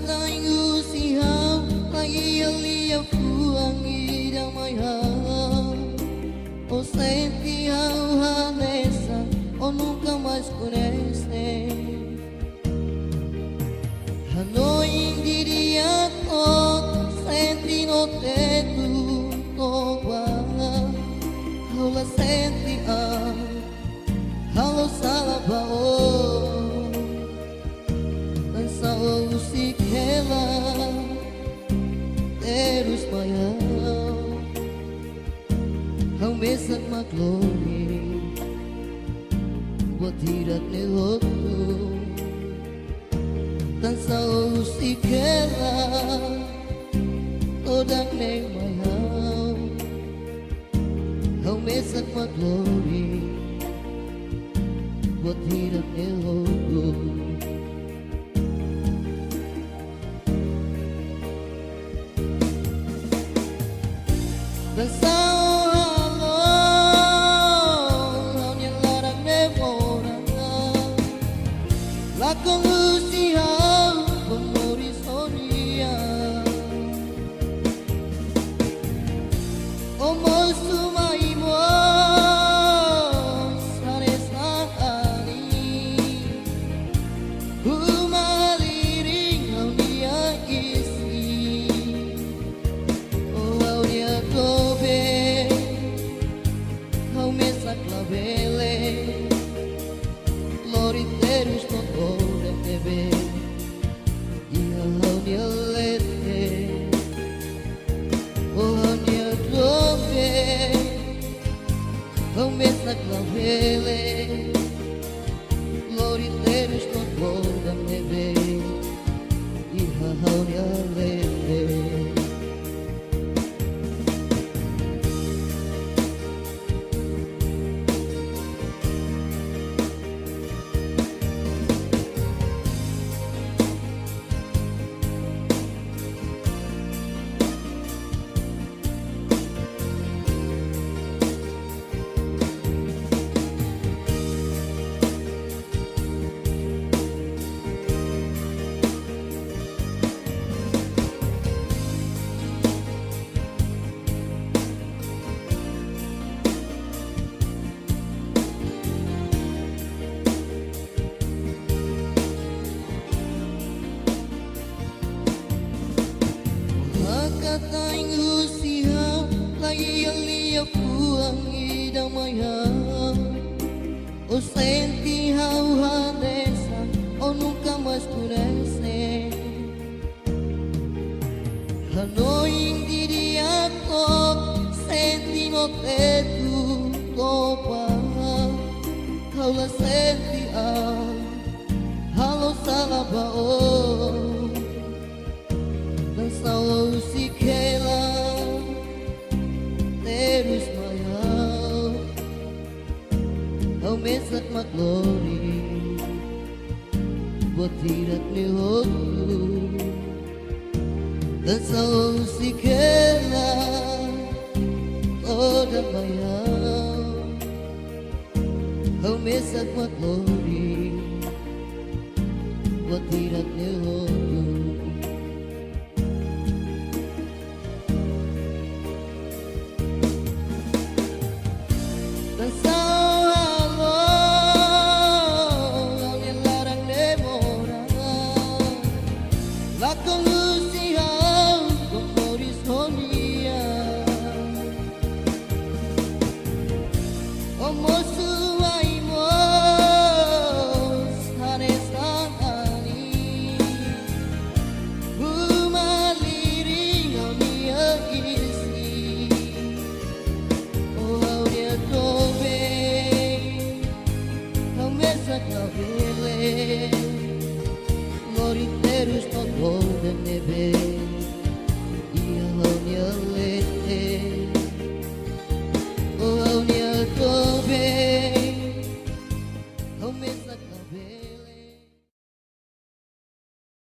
Taingu sihaw Pag-ialiya fuang idamayaw O sentihaw hanesa O nunca mais conhece Hanoi diria todo Senti no teto Toba Haula senti Halo salabao Sao sikela terus mayau Kau mesak maklumi Buat tidak nelotu Dan sao sikela Todang ne mayau Kau mesak maklumi Buat tidak nelotu Dan sao halo Hanya larang demora Lakon usihaw Pemori sonia Omo sumai mo Sare sahani Humaliring Hau dia isi Oh hau dia Clavele Loriteros con ore bebe Ia haunia lete O haunia dobe Hau mesa clavele Loriteros con ore bebe Ia haunia lete Taingu sihaw Pag-ialiya fuang idamayaw O sentihaw hanesa O nunca mais conhece Hanoi diria todo Senti no teto Topa Haula senti Halo salabao Dan sao sikela terus mayau Kau mesak maklori Buat tidak nelotu Dan sao sikela Todang mayau Kau mesak maklori Buat tidak nelotu Dan sao halo Hanya larang demora Lakon usihaw Pemori sonia Omo suai mo Sare sahani Humaliring Haunia isi Oh haunia tobe Hau mesa clavele Loriteros con ore neve